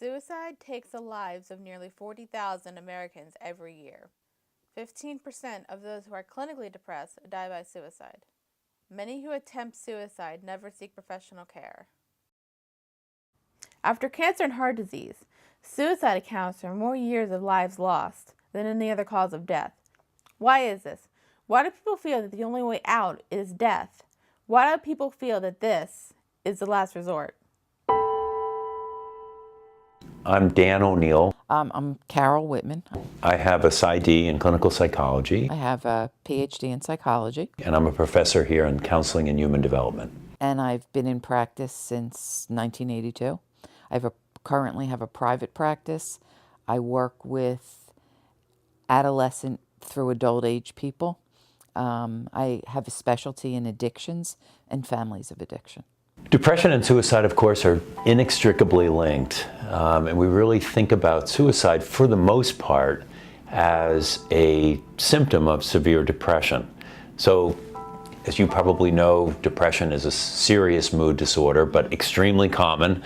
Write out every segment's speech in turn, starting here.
Suicide takes the lives of nearly 40,000 Americans every year. 15% of those who are clinically depressed die by suicide. Many who attempt suicide never seek professional care. After cancer and heart disease, suicide accounts for more years of lives lost than any other cause of death. Why is this? Why do people feel that the only way out is death? Why do people feel that this is the last resort? I'm Dan O'Neill. I'm Carol Whitman. I have a PsyD in clinical psychology. I have a PhD in psychology. And I'm a professor here in counseling and human development. And I've been in practice since 1982. Currently have a private practice. I work with adolescent through adult age people. I have a specialty in addictions and families of addiction. Depression and suicide, of course, are inextricably linked. And we really think about suicide, for the most part, as a symptom of severe depression. So, as you probably know, depression is a serious mood disorder, but extremely common,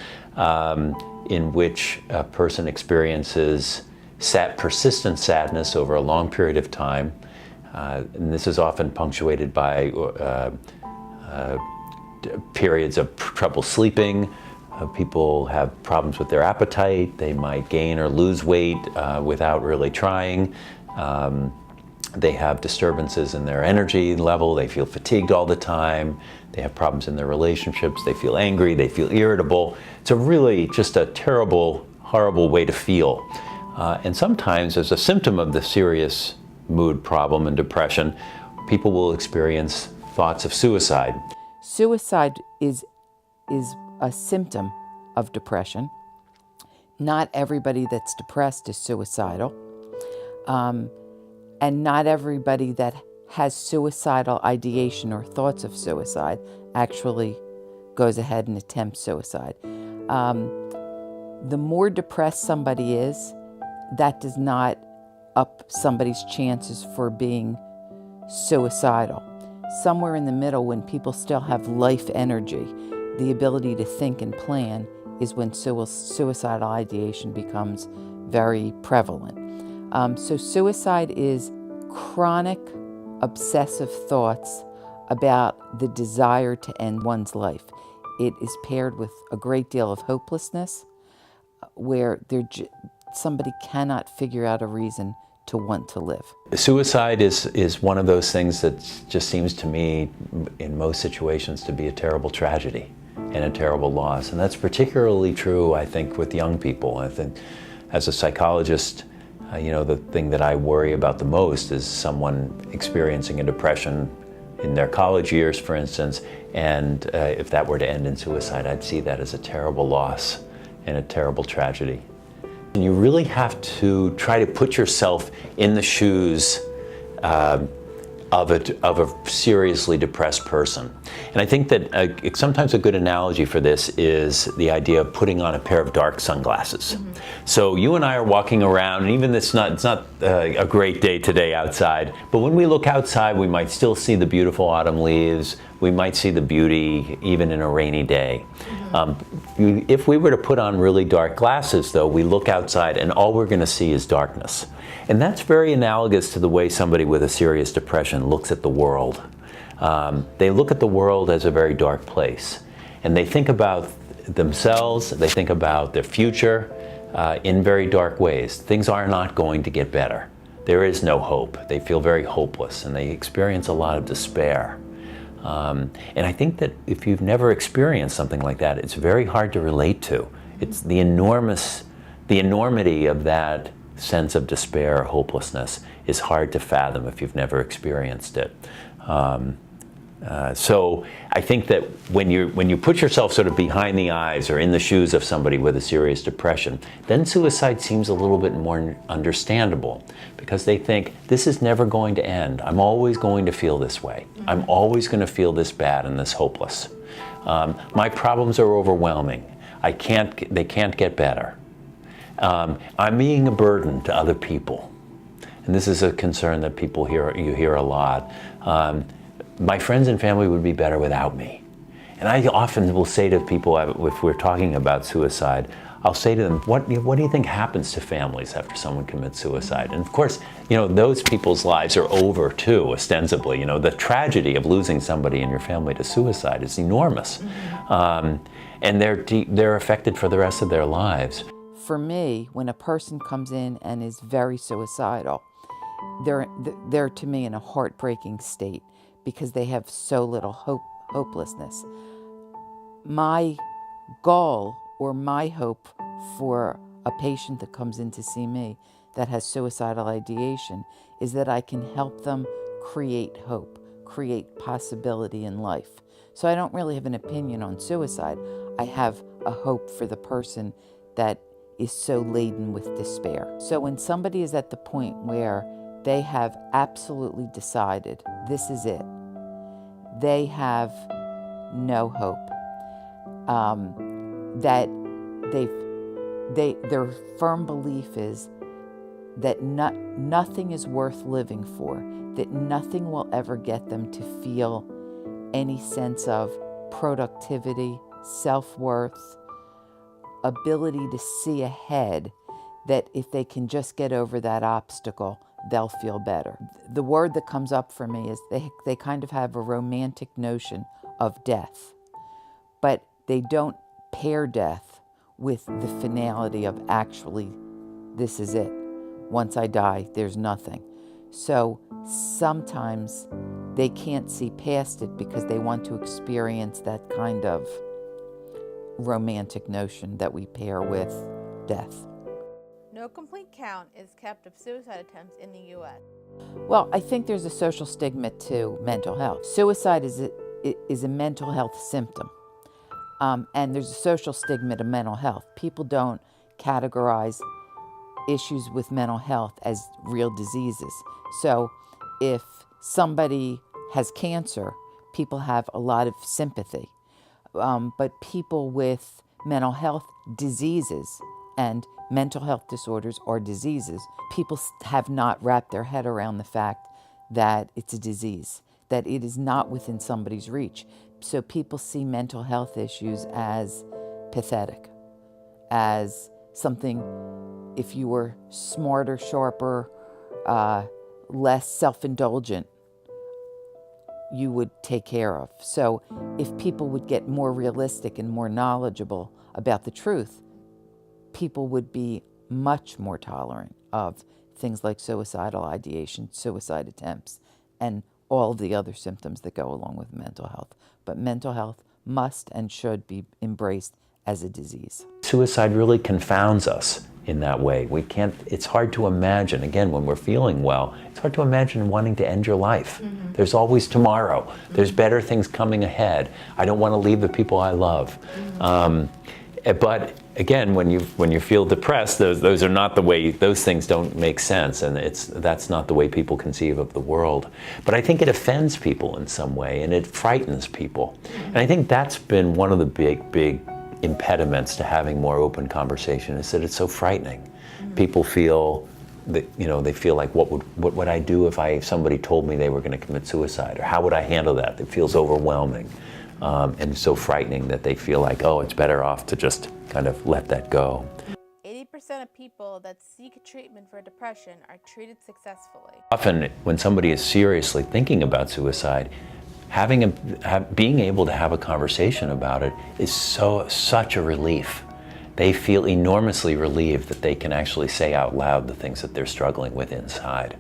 in which a person experiences persistent sadness over a long period of time. And this is often punctuated by periods of trouble sleeping. People have problems with their appetite. They might gain or lose weight without really trying. They have disturbances in their energy level. They feel fatigued all the time. They have problems in their relationships. They feel angry. They feel irritable. It's a really just a terrible, horrible way to feel. And sometimes, as a symptom of the serious mood problem and depression, people will experience thoughts of suicide. Suicide is a symptom of depression. Not everybody that's depressed is suicidal. And not everybody that has suicidal ideation or thoughts of suicide actually goes ahead and attempts suicide. The more depressed somebody is, that does not up somebody's chances for being suicidal. Somewhere in the middle, when people still have life energy, the ability to think and plan is when suicidal ideation becomes very prevalent. So suicide is chronic, obsessive thoughts about the desire to end one's life. It is paired with a great deal of hopelessness, where somebody cannot figure out a reason to want to live. Suicide is one of those things that just seems to me, in most situations, to be a terrible tragedy and a terrible loss. And that's particularly true, I think, with young people. I think, as a psychologist, the thing that I worry about the most is someone experiencing a depression in their college years, for instance, and if that were to end in suicide, I'd see that as a terrible loss and a terrible tragedy. And you really have to try to put yourself in the shoes of a seriously depressed person. And I think that sometimes a good analogy for this is the idea of putting on a pair of dark sunglasses. Mm-hmm. So you and I are walking around, and even it's not a great day today outside, but when we look outside, we might still see the beautiful autumn leaves. We might see the beauty even in a rainy day. Mm-hmm. If we were to put on really dark glasses, though, we look outside and all we're going to see is darkness. And that's very analogous to the way somebody with a serious depression looks at the world. They look at the world as a very dark place. And they think about themselves, they think about their future in very dark ways. Things are not going to get better. There is no hope. They feel very hopeless and they experience a lot of despair. And I think that if you've never experienced something like that, it's very hard to relate to. It's the enormity of that sense of despair or hopelessness is hard to fathom if you've never experienced it. So I think that when you put yourself sort of behind the eyes or in the shoes of somebody with a serious depression, then suicide seems a little bit more understandable, because they think, this is never going to end. I'm always going to feel this way. I'm always going to feel this bad and this hopeless. My problems are overwhelming. They can't get better. I'm being a burden to other people. And this is a concern that you hear a lot. My friends and family would be better without me. And I often will say to people, if we're talking about suicide, I'll say to them, what do you think happens to families after someone commits suicide? And of course, those people's lives are over too, ostensibly. The tragedy of losing somebody in your family to suicide is enormous. And they're affected for the rest of their lives. For me, when a person comes in and is very suicidal, they're to me in a heartbreaking state because they have so little hopelessness. My goal or my hope for a patient that comes in to see me that has suicidal ideation is that I can help them create hope, create possibility in life. So I don't really have an opinion on suicide. I have a hope for the person that is so laden with despair. So when somebody is at the point where they have absolutely decided this is it, they have no hope, that their firm belief is that nothing is worth living for, that nothing will ever get them to feel any sense of productivity, self-worth, ability to see ahead, that if they can just get over that obstacle, they'll feel better. The word that comes up for me is they kind of have a romantic notion of death, but they don't pair death with the finality of actually, this is it. Once I die, there's nothing. So sometimes they can't see past it because they want to experience that kind of romantic notion that we pair with death. No complete count is kept of suicide attempts in the U.S. Well, I think there's a social stigma to mental health. Suicide is a mental health symptom. And there's a social stigma to mental health. People don't categorize issues with mental health as real diseases. So if somebody has cancer, people have a lot of sympathy. But people with mental health diseases, and mental health disorders are diseases, people have not wrapped their head around the fact that it's a disease, that it is not within somebody's reach. So people see mental health issues as pathetic, as something, if you were smarter, sharper, less self-indulgent, you would take care of. So if people would get more realistic and more knowledgeable about the truth, people would be much more tolerant of things like suicidal ideation, suicide attempts, and all the other symptoms that go along with mental health. But mental health must and should be embraced as a disease. Suicide really confounds us in that way. It's hard to imagine, again, when we're feeling well, it's hard to imagine wanting to end your life. Mm-hmm. There's always tomorrow. Mm-hmm. There's better things coming ahead. I don't want to leave the people I love. Mm-hmm. But again, when you feel depressed, those are not the way, those things don't make sense, and that's not the way people conceive of the world. But I think it offends people in some way, and it frightens people. And I think that's been one of the big impediments to having more open conversation, is that it's so frightening. Mm-hmm. People feel that, they feel like, what would I do if somebody told me they were going to commit suicide, or how would I handle that? It feels overwhelming. And so frightening that they feel like, it's better off to just kind of let that go. 80% of people that seek treatment for depression are treated successfully. Often when somebody is seriously thinking about suicide, being able to have a conversation about it is such a relief. They feel enormously relieved that they can actually say out loud the things that they're struggling with inside.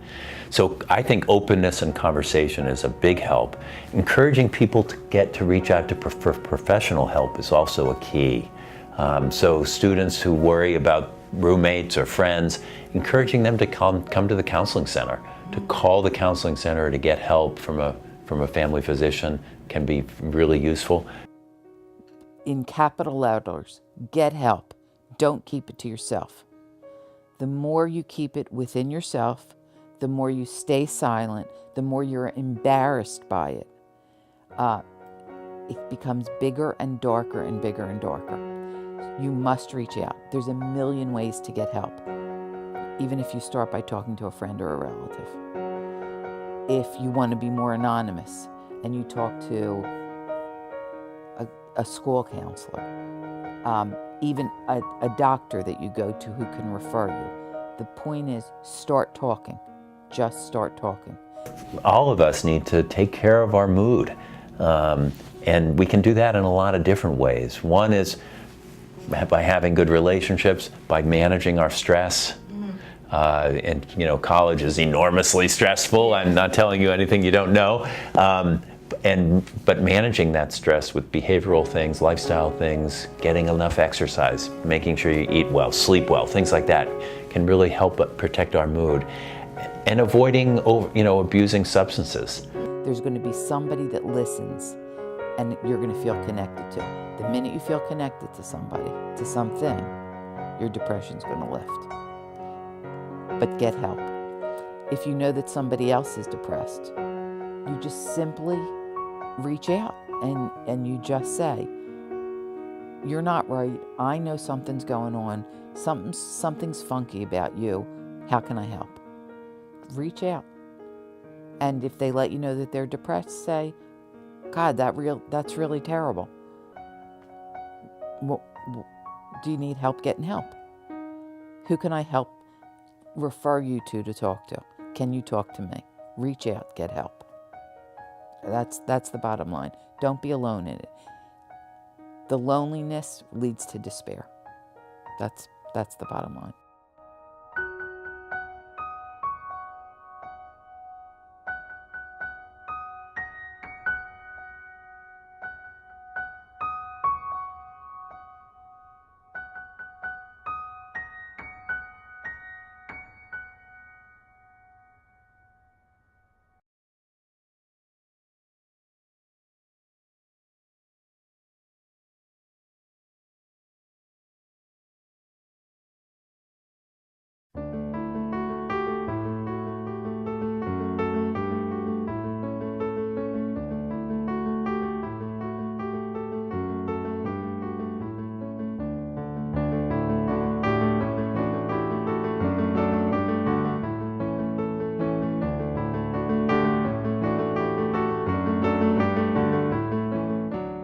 So I think openness and conversation is a big help. Encouraging people to reach out to professional help is also a key. So students who worry about roommates or friends, encouraging them to come to the counseling center, to call the counseling center to get help from a family physician can be really useful. In capital letters, get help. Don't keep it to yourself. The more you keep it within yourself, the more you stay silent, the more you're embarrassed by it. It becomes bigger and darker and bigger and darker. You must reach out. There's a million ways to get help, even if you start by talking to a friend or a relative. If you want to be more anonymous and you talk to a school counselor, even a doctor that you go to who can refer you. The point is, start talking. Just start talking. All of us need to take care of our mood. And we can do that in a lot of different ways. One is by having good relationships, by managing our stress. And you know, college is enormously stressful. I'm not telling you anything you don't know. But managing that stress with behavioral things, lifestyle things, getting enough exercise, making sure you eat well, sleep well, things like that can really help protect our mood. And avoiding, abusing substances. There's going to be somebody that listens and you're going to feel connected to. The minute you feel connected to somebody, to something, your depression's going to lift. But get help. If you know that somebody else is depressed, you just simply reach out and you just say, you're not right. I know something's going on. Something's funky about you. How can I help? Reach out. And if they let you know that they're depressed, say, God, that's really terrible. Do you need help getting help? Who can I help refer you to talk to? Can you talk to me? Reach out, get help. That's the bottom line. Don't be alone in it. The loneliness leads to despair. That's the bottom line.